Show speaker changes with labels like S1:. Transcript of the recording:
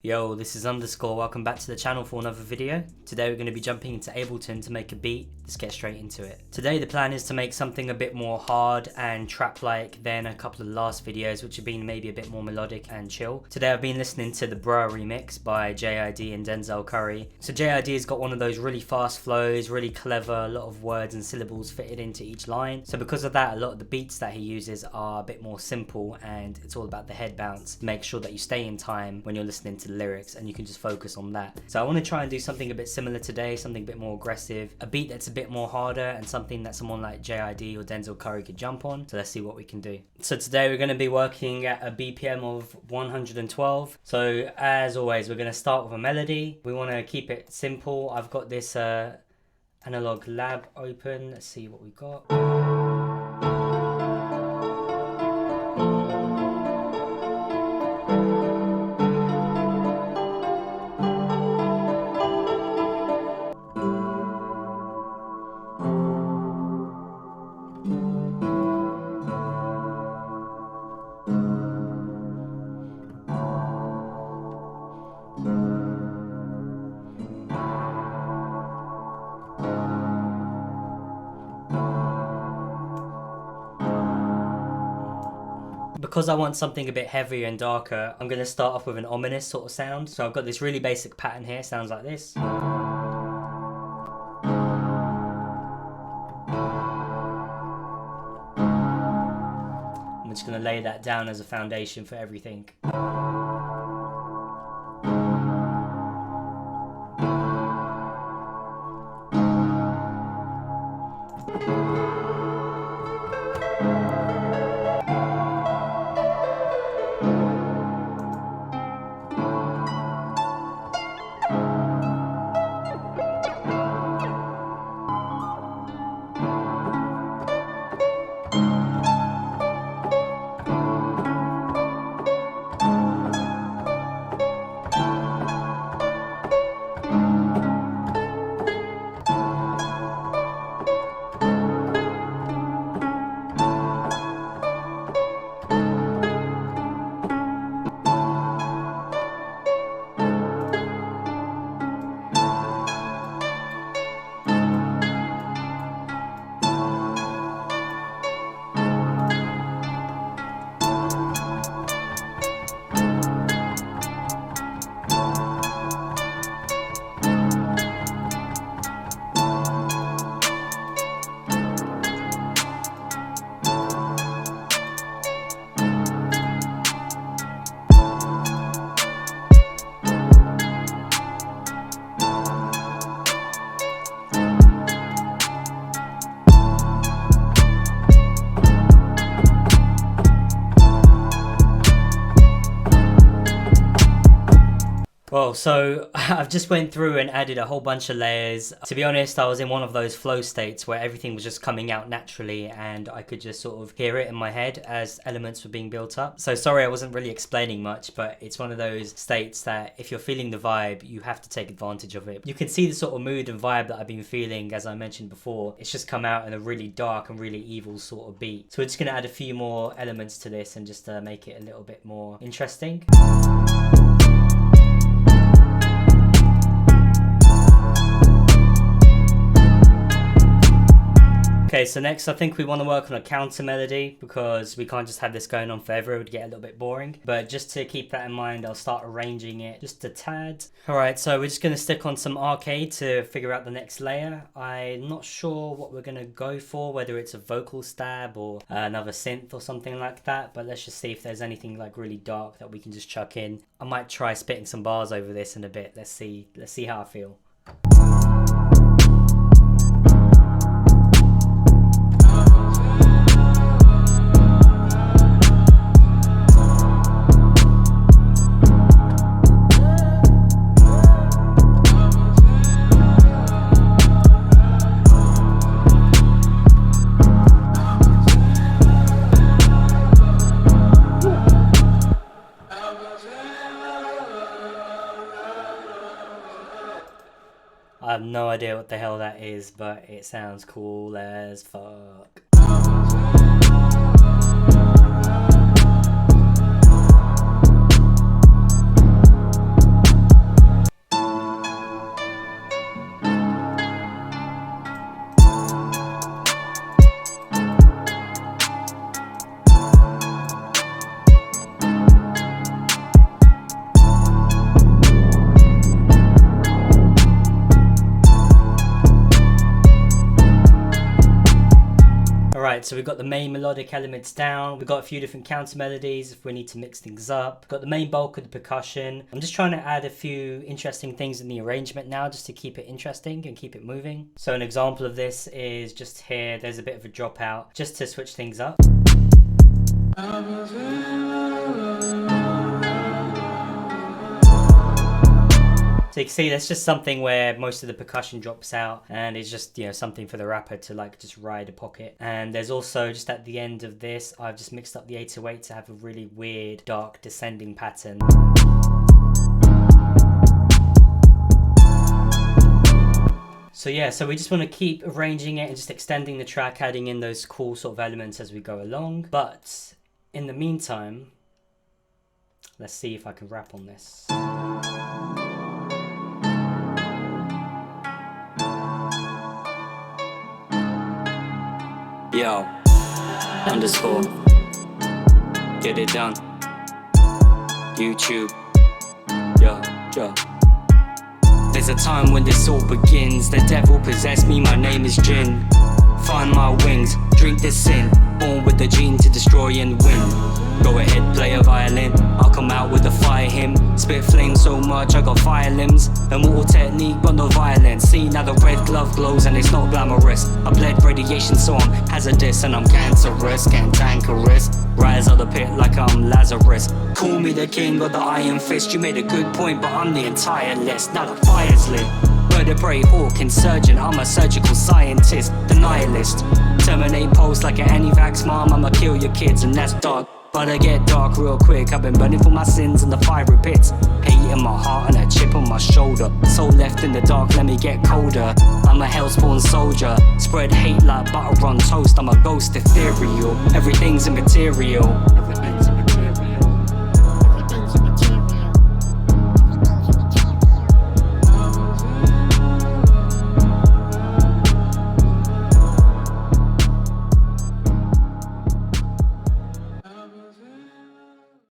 S1: Yo, this is UndaSkore. Welcome back to the channel for another video. Today we're going to be jumping into Ableton to make a beat. Let's get straight into it. Today the plan is to make something a bit more hard and trap-like than a couple of the last videos, which have been maybe a bit more melodic and chill. Today I've been listening to the Bruh remix by JID and Denzel Curry. So JID has got one of those really fast flows, really clever, a lot of words and syllables fitted into each line. So because of that, a lot of the beats that he uses are a bit more simple and it's all about the head bounce. Make sure that you stay in time when you're listening to the lyrics and you can just focus on that. So I want to try and do something a bit similar today, something a bit more aggressive, a beat that's a bit more harder and something that someone like JID or Denzel Curry could jump on. So let's see what we can do. So today we're going to be working at a BPM of 112. So as always, we're going to start with a melody. We want to keep it simple. I've got this analog lab open. Let's see what we got. Because I want something a bit heavier and darker, I'm going to start off with an ominous sort of sound. So I've got this really basic pattern here, sounds like this. I'm just going to lay that down as a foundation for everything. Well, so I've just went through and added a whole bunch of layers. To be honest, I was in one of those flow states where everything was just coming out naturally and I could just sort of hear it in my head as elements were being built up. So sorry I wasn't really explaining much, but it's one of those states that if you're feeling the vibe, you have to take advantage of it. You can see the sort of mood and vibe that I've been feeling, as I mentioned before. It's just come out in a really dark and really evil sort of beat. So we're just going to add a few more elements to this and just make it a little bit more interesting. Okay, so next I think we want to work on a counter melody because we can't just have this going on forever, it would get a little bit boring. But just to keep that in mind, I'll start arranging it just a tad. Alright, so we're just going to stick on some arcade to figure out the next layer. I'm not sure what we're going to go for, whether it's a vocal stab or another synth or something like that. But let's just see if there's anything like really dark that we can just chuck in. I might try spitting some bars over this in a bit. Let's see how I feel. I have no idea what the hell that is, but it sounds cool as fuck. Right, so we've got the main melodic elements down. We've got a few different counter melodies if we need to mix things up. We've got the main bulk of the percussion. I'm just trying to add a few interesting things in the arrangement now just to keep it interesting and keep it moving. So an example of this is just here. There's a bit of a dropout just to switch things up. So you can see that's just something where most of the percussion drops out, and it's just, you know, something for the rapper to like just ride a pocket. And there's also just at the end of this, I've just mixed up the 808 to have a really weird dark descending pattern. So yeah, so we just want to keep arranging it and just extending the track, adding in those cool sort of elements as we go along. But in the meantime, let's see if I can rap on this. Yo, UndaSkore, get it done. YouTube, yo. There's a time when this all begins. The devil possessed me, my name is Jinn. Find my wings, drink the sin. Born with the gene to destroy and win. Go ahead, play a violin. I'll come out with a fire hymn. Spit flame so much, I got fire limbs. Immortal technique, but no violence. See, now the red glove glows and it's not glamorous. I bled radiation, so I'm hazardous and I'm cancerous, cantankerous. Rise out the pit like I'm Lazarus. Call me the king of the iron fist. You made a good point, but I'm the entire list. Now the fire's lit. Vertebrae, hawk, insurgent. I'm a surgical scientist, the nihilist. Terminate pulse like an anti-vax mom. I'ma kill your kids and that's dark. But I get dark real quick. I've been burning for my sins in the fiery pits. Hate in my heart and a chip on my shoulder. Soul left in the dark, let me get colder. I'm a hellspawn soldier. Spread hate like butter on toast. I'm a ghost ethereal. Everything's immaterial.